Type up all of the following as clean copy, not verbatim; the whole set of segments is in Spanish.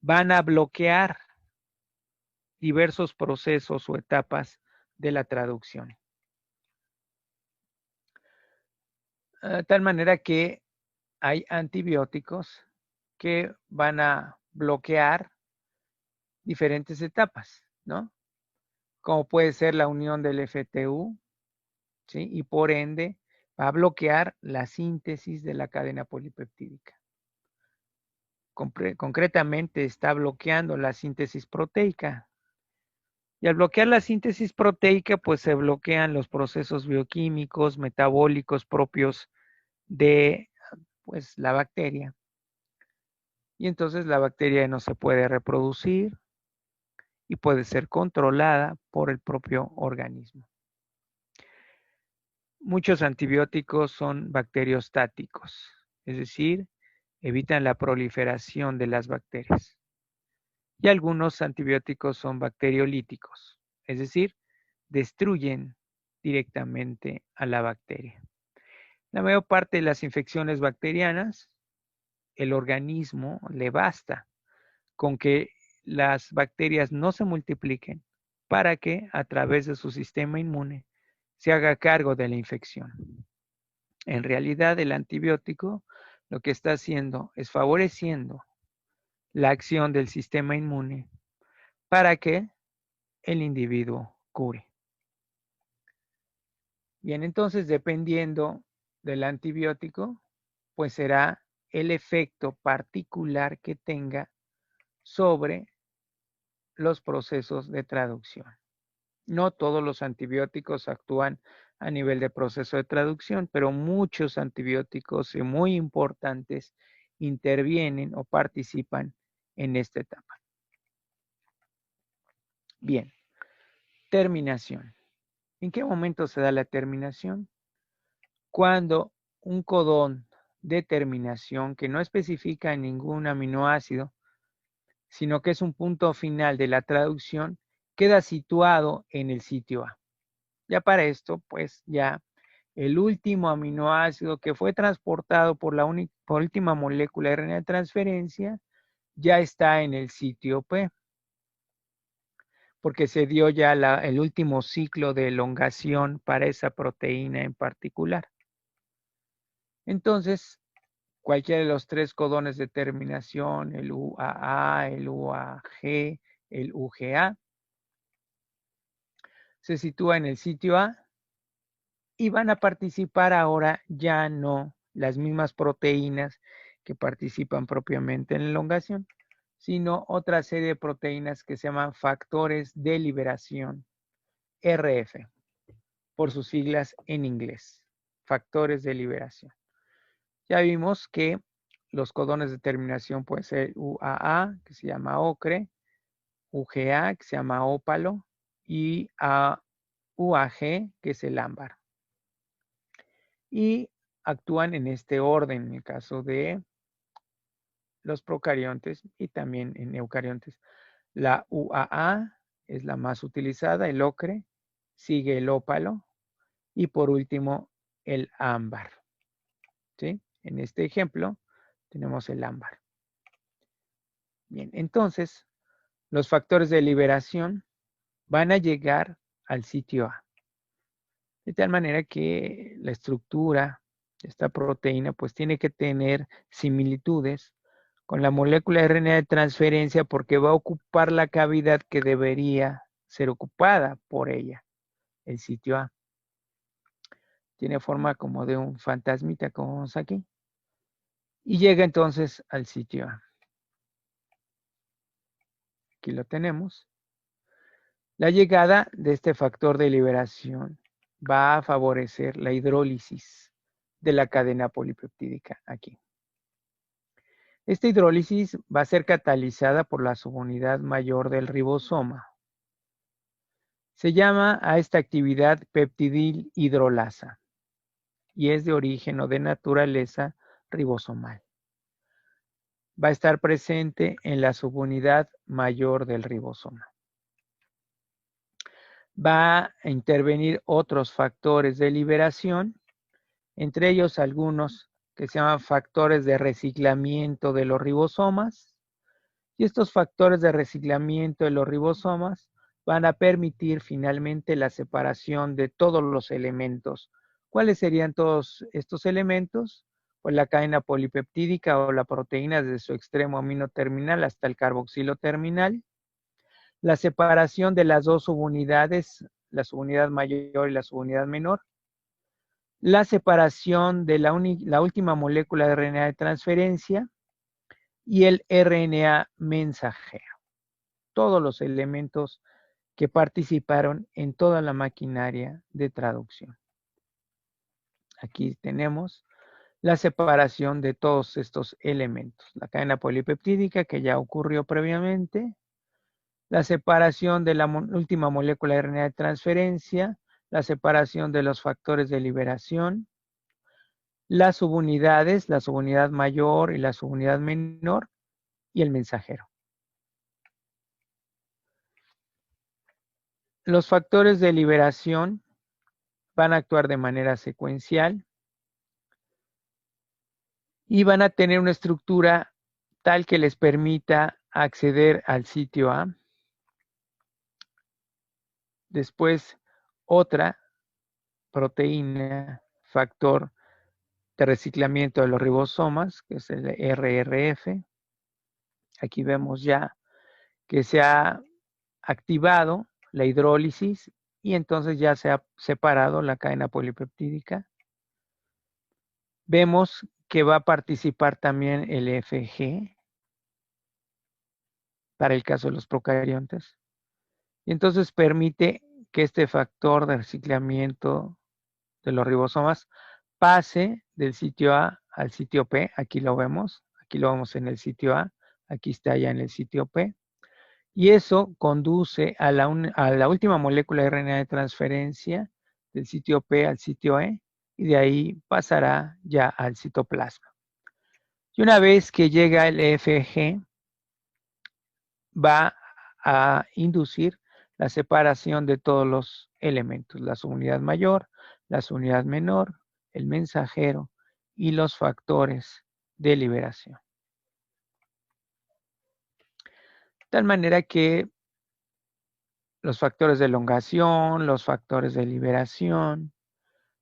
van a bloquear diversos procesos o etapas de la traducción. De tal manera que hay antibióticos que van a bloquear diferentes etapas, ¿no? Como puede ser la unión del FTU, ¿sí? Y por ende va a bloquear la síntesis de la cadena polipeptídica. Concretamente está bloqueando la síntesis proteica. Y al bloquear la síntesis proteica, pues se bloquean los procesos bioquímicos, metabólicos propios de pues, la bacteria. Y entonces la bacteria no se puede reproducir y puede ser controlada por el propio organismo. Muchos antibióticos son bacteriostáticos, es decir, evitan la proliferación de las bacterias. Y algunos antibióticos son bacteriolíticos, es decir, destruyen directamente a la bacteria. La mayor parte de las infecciones bacterianas, el organismo le basta con que las bacterias no se multipliquen para que a través de su sistema inmune se haga cargo de la infección. En realidad, el antibiótico lo que está haciendo es favoreciendo la acción del sistema inmune para que el individuo cure. Bien, entonces, dependiendo del antibiótico, pues será el efecto particular que tenga sobre los procesos de traducción. No todos los antibióticos actúan a nivel de proceso de traducción, pero muchos antibióticos muy importantes intervienen o participan en esta etapa. Bien, terminación. ¿En qué momento se da la terminación? Cuando un codón de terminación que no especifica ningún aminoácido, sino que es un punto final de la traducción, queda situado en el sitio A. Ya para esto, pues ya el último aminoácido que fue transportado por la última molécula de RNA de transferencia ya está en el sitio P, porque se dio ya el último ciclo de elongación para esa proteína en particular. Entonces, cualquiera de los tres codones de terminación, el UAA, el UAG, el UGA, se sitúa en el sitio A y van a participar ahora ya no las mismas proteínas que participan propiamente en la elongación, sino otra serie de proteínas que se llaman factores de liberación, RF, por sus siglas en inglés, factores de liberación. Ya vimos que los codones de terminación pueden ser UAA, que se llama ocre, UGA, que se llama ópalo, y UAG, que es el ámbar. Y actúan en este orden en el caso de los procariontes y también en eucariontes. La UAA es la más utilizada, el ocre, sigue el ópalo y por último el ámbar. ¿Sí? En este ejemplo tenemos el ámbar. Bien, entonces los factores de liberación van a llegar al sitio A. De tal manera que la estructura de esta proteína pues tiene que tener similitudes con la molécula de RNA de transferencia porque va a ocupar la cavidad que debería ser ocupada por ella, el sitio A. Tiene forma como de un fantasmita, como vemos aquí. Y llega entonces al sitio A. Aquí lo tenemos. La llegada de este factor de liberación va a favorecer la hidrólisis de la cadena polipeptídica aquí. Esta hidrólisis va a ser catalizada por la subunidad mayor del ribosoma. Se llama a esta actividad peptidil hidrolasa y es de origen o de naturaleza ribosomal. Va a estar presente en la subunidad mayor del ribosoma. Va a intervenir otros factores de liberación, entre ellos algunos que se llaman factores de reciclamiento de los ribosomas. Y estos factores de reciclamiento de los ribosomas van a permitir finalmente la separación de todos los elementos. ¿Cuáles serían todos estos elementos? Pues la cadena polipeptídica o la proteína desde su extremo amino terminal hasta el carboxilo terminal. La separación de las dos subunidades, la subunidad mayor y la subunidad menor. La separación de la última molécula de RNA de transferencia y el RNA mensajero. Todos los elementos que participaron en toda la maquinaria de traducción. Aquí tenemos la separación de todos estos elementos. La cadena polipeptídica que ya ocurrió previamente, la separación de la última molécula de RNA de transferencia, la separación de los factores de liberación, las subunidades, la subunidad mayor y la subunidad menor, y el mensajero. Los factores de liberación van a actuar de manera secuencial y van a tener una estructura tal que les permita acceder al sitio A. Después, otra proteína, factor de reciclamiento de los ribosomas, que es el RRF. Aquí vemos ya que se ha activado la hidrólisis y entonces ya se ha separado la cadena polipeptídica. Vemos que va a participar también el FG para el caso de los procariontes. Y entonces permite que este factor de reciclamiento de los ribosomas pase del sitio A al sitio P. Aquí lo vemos en el sitio A, aquí está ya en el sitio P. Y eso conduce a la última molécula de RNA de transferencia del sitio P al sitio E, y de ahí pasará ya al citoplasma. Y una vez que llega el FG, va a inducir la separación de todos los elementos, la subunidad mayor, la subunidad menor, el mensajero y los factores de liberación. De tal manera que los factores de elongación, los factores de liberación,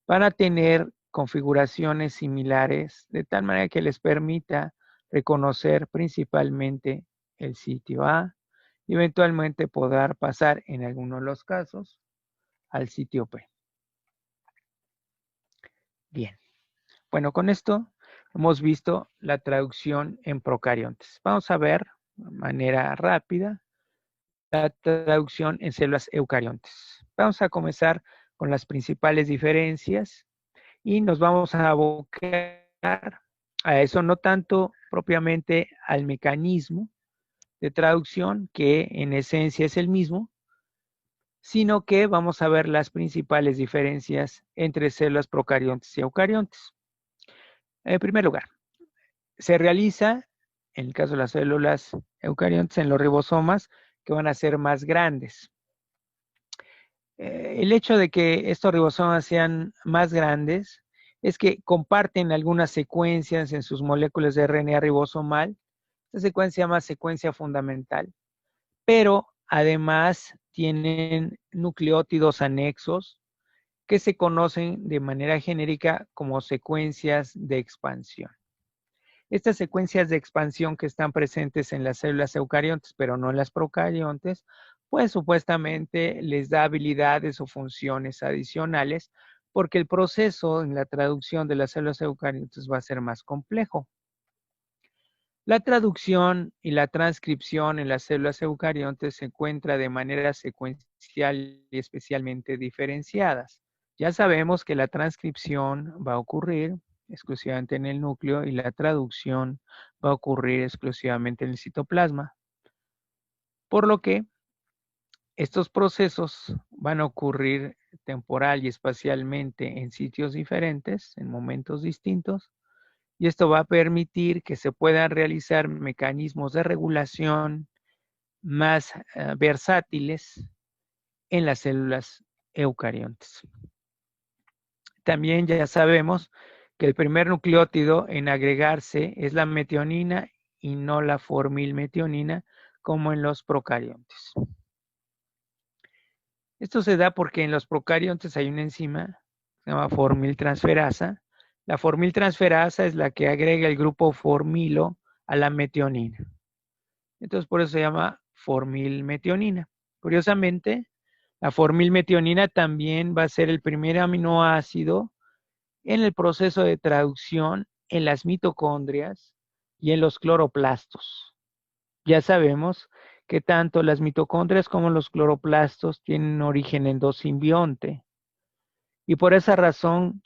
van a tener configuraciones similares, de tal manera que les permita reconocer principalmente el sitio A y eventualmente poder pasar en algunos de los casos al sitio P. Bien, bueno, con esto hemos visto la traducción en procariontes. Vamos a ver de manera rápida la traducción en células eucariontes. Vamos a comenzar con las principales diferencias y nos vamos a abocar a eso, no tanto propiamente al mecanismo de traducción, que en esencia es el mismo, sino que vamos a ver las principales diferencias entre células procariontes y eucariontes. En primer lugar, se realiza, en el caso de las células eucariontes, en los ribosomas, que van a ser más grandes. El hecho de que estos ribosomas sean más grandes es que comparten algunas secuencias en sus moléculas de RNA ribosomal. Esta secuencia se llama secuencia fundamental, pero además tienen nucleótidos anexos que se conocen de manera genérica como secuencias de expansión. Estas secuencias de expansión que están presentes en las células eucariontes, pero no en las procariontes, pues supuestamente les da habilidades o funciones adicionales, porque el proceso en la traducción de las células eucariontes va a ser más complejo. La traducción y la transcripción en las células eucariontes se encuentra de manera secuencial y especialmente diferenciadas. Ya sabemos que la transcripción va a ocurrir exclusivamente en el núcleo y la traducción va a ocurrir exclusivamente en el citoplasma. Por lo que estos procesos van a ocurrir temporal y espacialmente en sitios diferentes, en momentos distintos, y esto va a permitir que se puedan realizar mecanismos de regulación más versátiles en las células eucariontes. También ya sabemos que el primer nucleótido en agregarse es la metionina y no la formilmetionina, como en los procariontes. Esto se da porque en los procariontes hay una enzima, se llama formiltransferasa. La formiltransferasa es la que agrega el grupo formilo a la metionina. Entonces, por eso se llama formilmetionina. Curiosamente, la formilmetionina también va a ser el primer aminoácido en el proceso de traducción en las mitocondrias y en los cloroplastos. Ya sabemos que tanto las mitocondrias como los cloroplastos tienen origen endosimbionte y por esa razón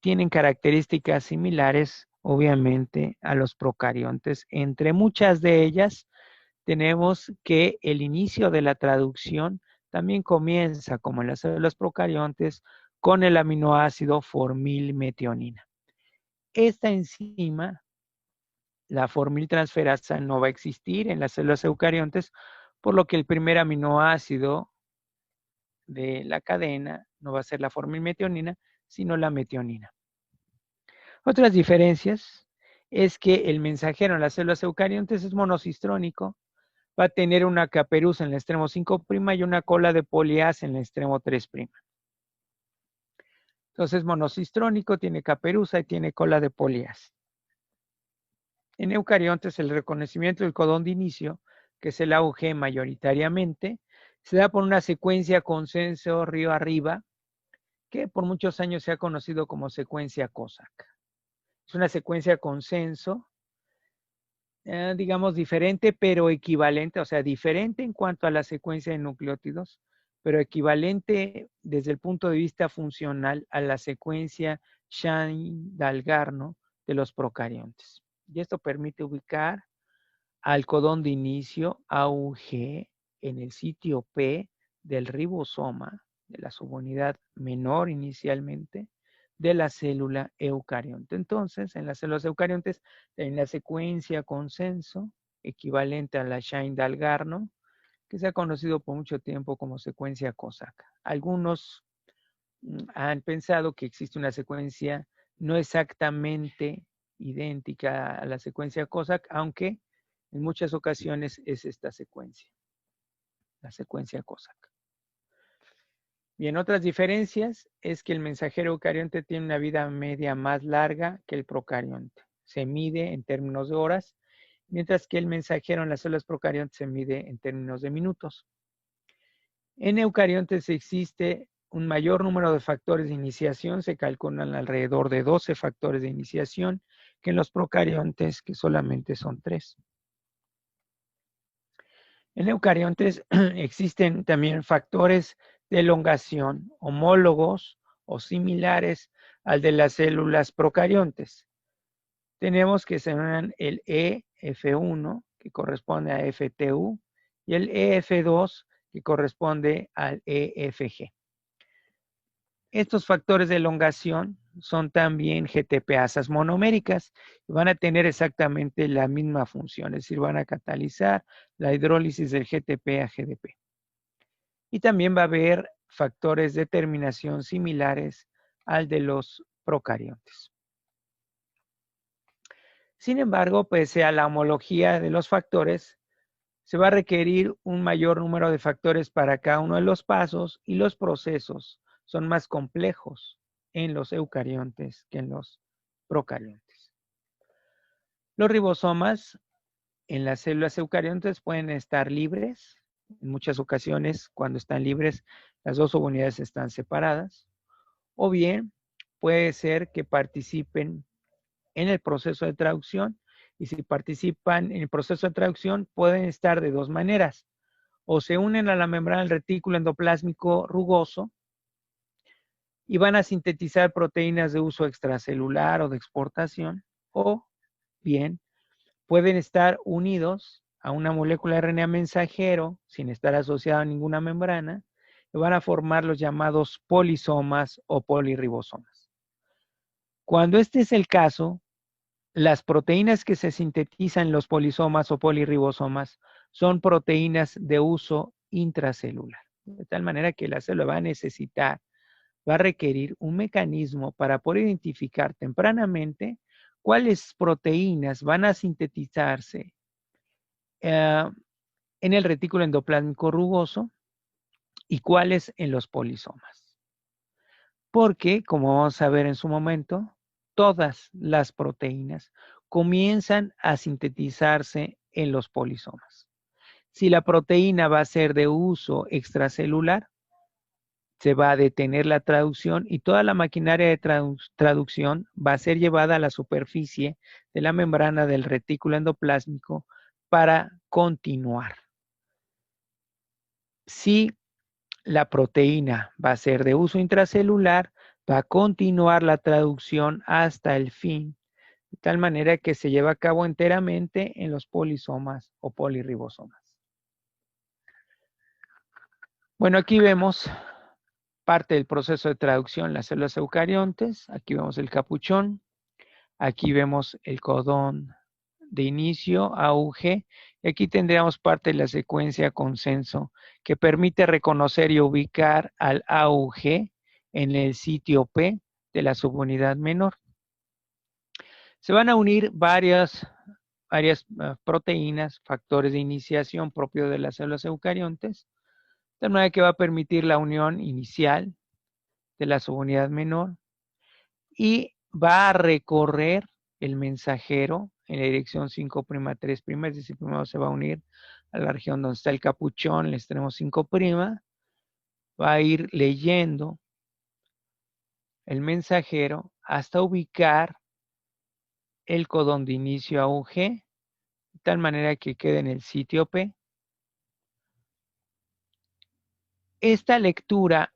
tienen características similares, obviamente, a los procariontes. Entre muchas de ellas, tenemos que el inicio de la traducción también comienza, como en las células procariontes, con el aminoácido formilmetionina. Esta enzima, la formiltransferasa, no va a existir en las células eucariontes, por lo que el primer aminoácido de la cadena no va a ser la formilmetionina, sino la metionina. Otras diferencias es que el mensajero en las células eucariontes es monocistrónico, va a tener una caperuza en el extremo 5' y una cola de poliasa en el extremo 3'. Entonces, monocistrónico, tiene caperuza y tiene cola de poliasa. En eucariontes, el reconocimiento del codón de inicio, que es el AUG mayoritariamente, se da por una secuencia consenso río arriba, que por muchos años se ha conocido como secuencia COSAC. Es una secuencia consenso, digamos, diferente, pero equivalente, o sea, diferente en cuanto a la secuencia de nucleótidos, pero equivalente desde el punto de vista funcional a la secuencia Shine-Dalgarno de los procariontes. Y esto permite ubicar al codón de inicio AUG en el sitio P del ribosoma, de la subunidad menor inicialmente, de la célula eucarionte. Entonces, en las células eucariontes, en la secuencia consenso, equivalente a la Shine-Dalgarno, que se ha conocido por mucho tiempo como secuencia COSAC. Algunos han pensado que existe una secuencia no exactamente idéntica a la secuencia COSAC, aunque en muchas ocasiones es esta secuencia, la secuencia COSAC. Bien, otras diferencias es que el mensajero eucarionte tiene una vida media más larga que el procarionte. Se mide en términos de horas, mientras que el mensajero en las células procariontes se mide en términos de minutos. En eucariontes existe un mayor número de factores de iniciación, se calculan alrededor de 12 factores de iniciación, que en los procariontes, que solamente son 3. En eucariontes existen también factores de elongación homólogos o similares al de las células procariontes. Tenemos que se llaman el EF1, que corresponde a FTU, y el EF2, que corresponde al EFG. Estos factores de elongación son también GTPasas monoméricas y van a tener exactamente la misma función, es decir, van a catalizar la hidrólisis del GTP a GDP. Y también va a haber factores de terminación similares al de los procariontes. Sin embargo, pese a la homología de los factores, se va a requerir un mayor número de factores para cada uno de los pasos y los procesos son más complejos en los eucariontes que en los procariontes. Los ribosomas en las células eucariontes pueden estar libres. En muchas ocasiones, cuando están libres, las dos subunidades están separadas. O bien, puede ser que participen en el proceso de traducción. Y si participan en el proceso de traducción, pueden estar de dos maneras. O se unen a la membrana del retículo endoplásmico rugoso y van a sintetizar proteínas de uso extracelular o de exportación, o bien pueden estar unidos a una molécula de RNA mensajero sin estar asociada a ninguna membrana y van a formar los llamados polisomas o polirribosomas. Cuando este es el caso, las proteínas que se sintetizan en los polisomas o polirribosomas son proteínas de uso intracelular, de tal manera que la célula va a necesitar va a requerir un mecanismo para poder identificar tempranamente cuáles proteínas van a sintetizarse en el retículo endoplásmico rugoso y cuáles en los polisomas. Porque, como vamos a ver en su momento, todas las proteínas comienzan a sintetizarse en los polisomas. Si la proteína va a ser de uso extracelular, se va a detener la traducción y toda la maquinaria de traducción va a ser llevada a la superficie de la membrana del retículo endoplásmico para continuar. Si la proteína va a ser de uso intracelular, va a continuar la traducción hasta el fin, de tal manera que se lleva a cabo enteramente en los polisomas o polirribosomas. Bueno, aquí vemos parte del proceso de traducción en las células eucariontes. Aquí vemos el capuchón. Aquí vemos el codón de inicio, AUG. Y aquí tendríamos parte de la secuencia consenso que permite reconocer y ubicar al AUG en el sitio P de la subunidad menor. Se van a unir varias proteínas, factores de iniciación propios de las células eucariontes, de manera que va a permitir la unión inicial de la subunidad menor y va a recorrer el mensajero en la dirección 5', 3', es decir, primero se va a unir a la región donde está el capuchón, el extremo 5', va a ir leyendo el mensajero hasta ubicar el codón de inicio AUG, de tal manera que quede en el sitio P. Esta lectura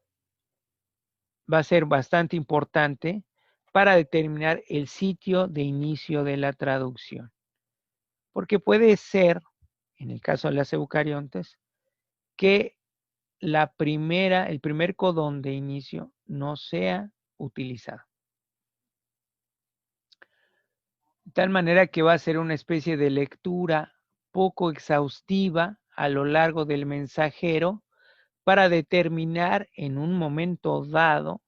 va a ser bastante importante para determinar el sitio de inicio de la traducción. Porque puede ser, en el caso de las eucariontes, que el primer codón de inicio no sea utilizado. De tal manera que va a ser una especie de lectura poco exhaustiva a lo largo del mensajero para determinar en un momento dado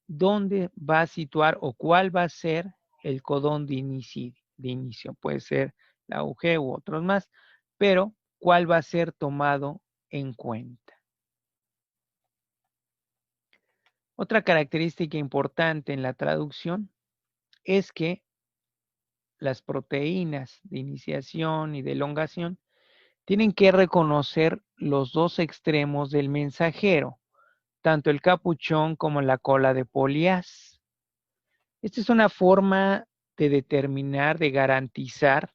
dónde va a situar o cuál va a ser el codón de inicio. Puede ser la UG u otros más, pero cuál va a ser tomado en cuenta. Otra característica importante en la traducción es que las proteínas de iniciación y de elongación tienen que reconocer los dos extremos del mensajero, tanto el capuchón como la cola de polias. Esta es una forma de determinar, de garantizar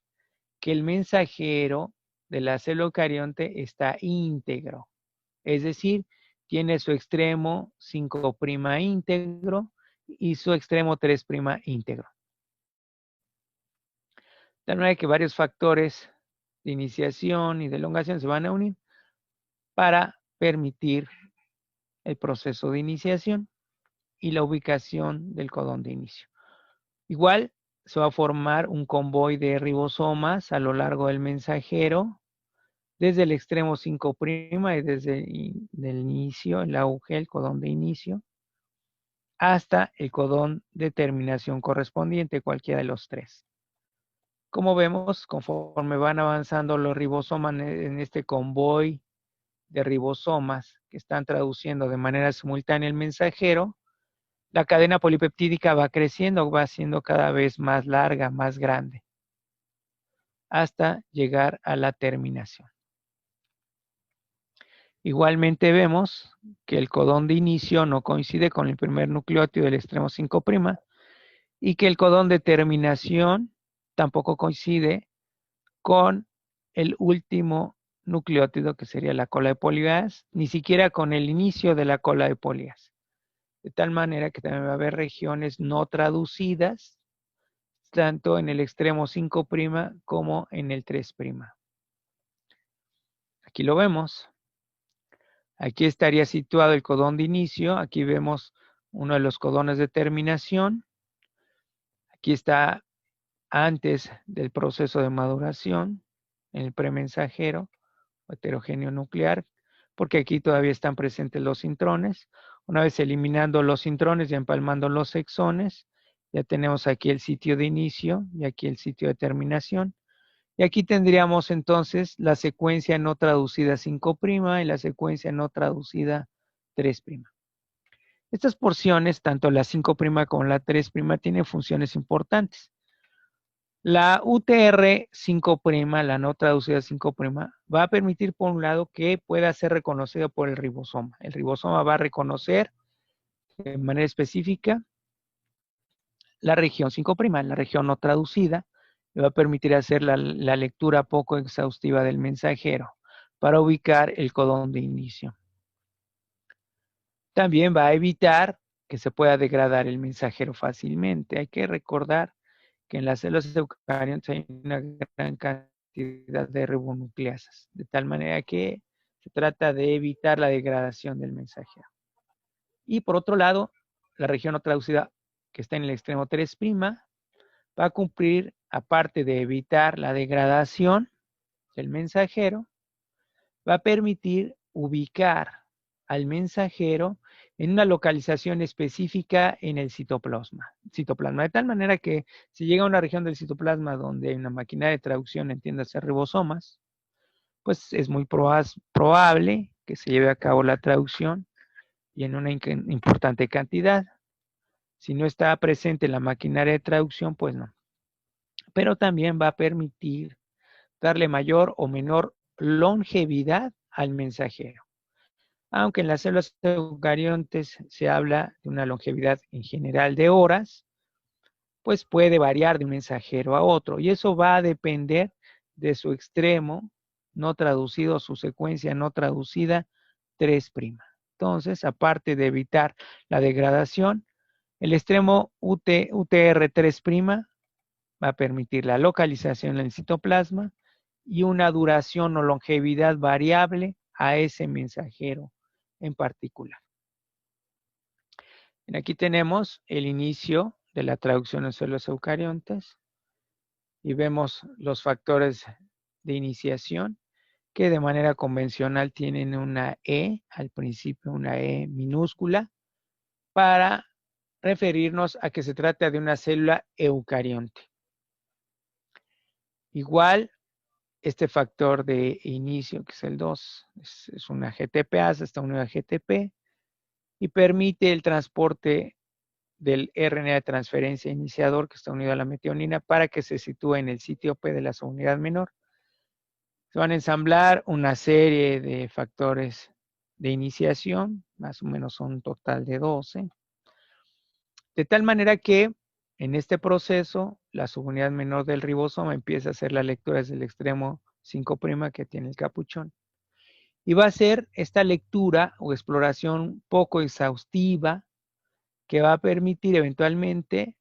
que el mensajero de la célula eucarionte está íntegro, es decir, tiene su extremo 5' íntegro y su extremo 3' íntegro. De manera que varios factores de iniciación y de elongación se van a unir para permitir el proceso de iniciación y la ubicación del codón de inicio. Igual se va a formar un convoy de ribosomas a lo largo del mensajero, desde el extremo 5' y desde el inicio, el AUG, el codón de inicio, hasta el codón de terminación correspondiente, cualquiera de los tres. Como vemos, conforme van avanzando los ribosomas en este convoy de ribosomas que están traduciendo de manera simultánea el mensajero, la cadena polipeptídica va creciendo, va siendo cada vez más larga, más grande, hasta llegar a la terminación. Igualmente vemos que el codón de inicio no coincide con el primer nucleótido del extremo 5' y que el codón de terminación tampoco coincide con el último nucleótido que sería la cola de polias, ni siquiera con el inicio de la cola de polias. De tal manera que también va a haber regiones no traducidas, tanto en el extremo 5' como en el 3'. Aquí lo vemos. Aquí estaría situado el codón de inicio. Aquí vemos uno de los codones de terminación. Aquí está antes del proceso de maduración, en el premensajero, heterogéneo nuclear, porque aquí todavía están presentes los intrones. Una vez eliminando los intrones y empalmando los exones, ya tenemos aquí el sitio de inicio y aquí el sitio de terminación. Y aquí tendríamos entonces la secuencia no traducida 5' y la secuencia no traducida 3'. Estas porciones, tanto la 5' como la 3', tienen funciones importantes. La UTR 5', la no traducida 5', va a permitir, por un lado, que pueda ser reconocido por el ribosoma. El ribosoma va a reconocer de manera específica la región 5', la región no traducida, le va a permitir hacer la lectura poco exhaustiva del mensajero para ubicar el codón de inicio. También va a evitar que se pueda degradar el mensajero fácilmente. Hay que recordar que en las células eucariontes hay una gran cantidad de ribonucleasas, de tal manera que se trata de evitar la degradación del mensajero. Y por otro lado, la región no traducida que está en el extremo 3' va a cumplir, aparte de evitar la degradación del mensajero, va a permitir ubicar al mensajero en una localización específica en el citoplasma. De tal manera que si llega a una región del citoplasma donde hay una máquina de traducción, entiéndase ribosomas, pues es muy probable que se lleve a cabo la traducción y en una importante cantidad. Si no está presente la maquinaria de traducción, pues no. Pero también va a permitir darle mayor o menor longevidad al mensajero. Aunque en las células eucariontes se habla de una longevidad en general de horas, pues puede variar de un mensajero a otro. Y eso va a depender de su extremo no traducido, su secuencia no traducida 3'. Entonces, aparte de evitar la degradación, el extremo UTR3' va a permitir la localización en el citoplasma y una duración o longevidad variable a ese mensajero en particular. Aquí tenemos el inicio de la traducción en células eucariontes y vemos los factores de iniciación que de manera convencional tienen una E al principio, una E minúscula, para referirnos a que se trata de una célula eucarionte. Igual, este factor de inicio, que es el 2, es una GTPase, está unida a GTP y permite el transporte del RNA de transferencia iniciador que está unido a la metionina para que se sitúe en el sitio P de la subunidad menor. Se van a ensamblar una serie de factores de iniciación, más o menos son un total de 12, de tal manera que en este proceso la subunidad menor del ribosoma empieza a hacer la lectura desde el extremo 5' que tiene el capuchón. Y va a ser esta lectura o exploración poco exhaustiva que va a permitir eventualmente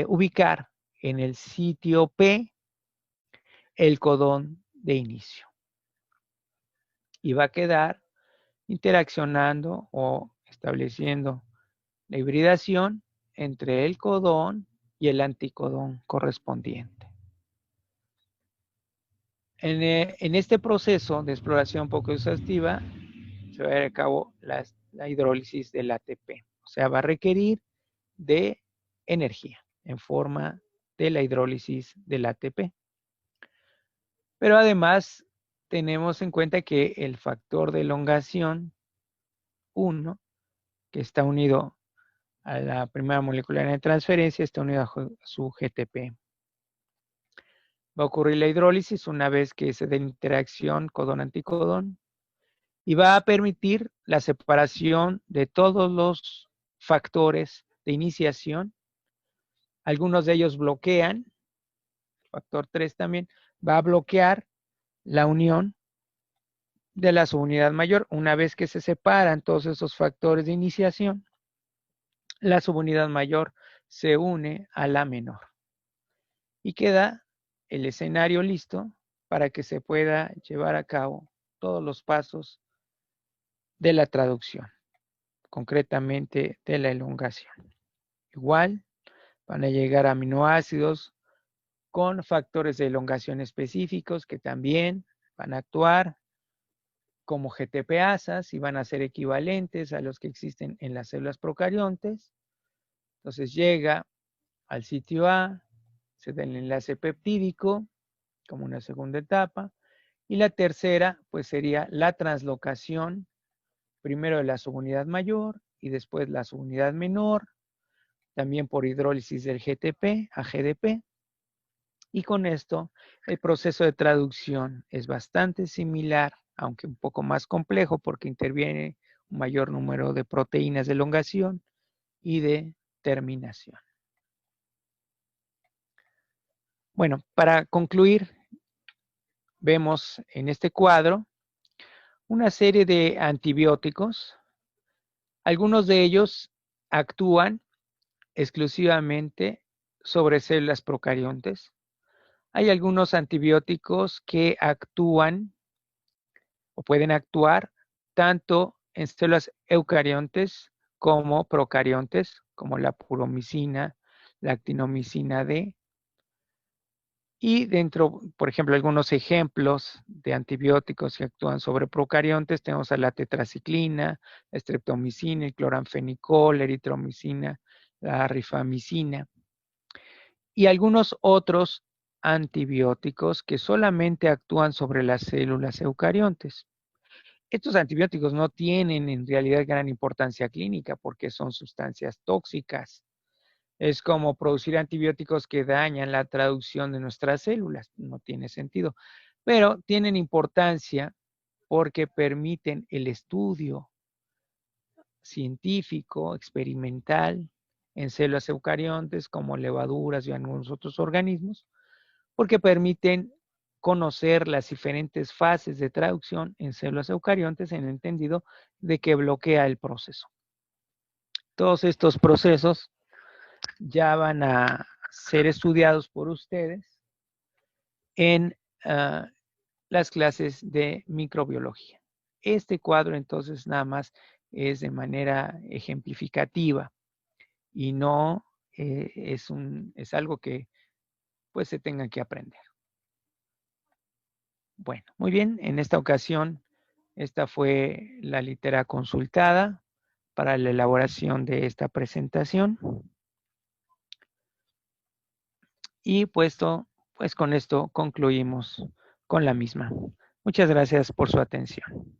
ubicar en el sitio P el codón de inicio. Y va a quedar interaccionando o estableciendo la hibridación entre el codón y el anticodón correspondiente. En este proceso de exploración poco exhaustiva se va a llevar a cabo la hidrólisis del ATP. O sea, va a requerir de energía en forma de la hidrólisis del ATP. Pero además tenemos en cuenta que el factor de elongación 1, que está unido a la primera molecular de transferencia, está unido a su GTP. Va a ocurrir la hidrólisis una vez que se dé interacción codón-anticodón y va a permitir la separación de todos los factores de iniciación. Algunos de ellos bloquean, el factor 3 también, va a bloquear la unión de la subunidad mayor. Una vez que se separan todos esos factores de iniciación, la subunidad mayor se une a la menor. Y queda el escenario listo para que se pueda llevar a cabo todos los pasos de la traducción, concretamente de la elongación. Igual van a llegar aminoácidos con factores de elongación específicos que también van a actuar como GTPasas y van a ser equivalentes a los que existen en las células procariontes. Entonces llega al sitio A, se da el enlace peptídico como una segunda etapa, y la tercera pues sería la translocación, primero de la subunidad mayor y después la subunidad menor, también por hidrólisis del GTP a GDP. Y con esto el proceso de traducción es bastante similar, aunque un poco más complejo porque interviene un mayor número de proteínas de elongación y de terminación. Bueno, para concluir, vemos en este cuadro una serie de antibióticos. Algunos de ellos actúan exclusivamente sobre células procariontes. Hay algunos antibióticos que actúan o pueden actuar tanto en células eucariontes como procariontes, como la puromicina, la actinomicina D. Y dentro, por ejemplo, algunos ejemplos de antibióticos que actúan sobre procariontes, tenemos a la tetraciclina, la streptomicina, el cloranfenicol, la eritromicina, la rifamicina. Y algunos otros antibióticos que solamente actúan sobre las células eucariontes. Estos antibióticos no tienen en realidad gran importancia clínica porque son sustancias tóxicas. Es como producir antibióticos que dañan la traducción de nuestras células. No tiene sentido. Pero tienen importancia porque permiten el estudio científico, experimental, en células eucariontes como levaduras y algunos otros organismos, porque permiten conocer las diferentes fases de traducción en células eucariontes en el entendido de que bloquea el proceso. Todos estos procesos ya van a ser estudiados por ustedes en las clases de microbiología. Este cuadro entonces nada más es de manera ejemplificativa y no es algo que pues se tenga que aprender. Bueno, muy bien, en esta ocasión esta fue la litera consultada para la elaboración de esta presentación. Y pues con esto concluimos con la misma. Muchas gracias por su atención.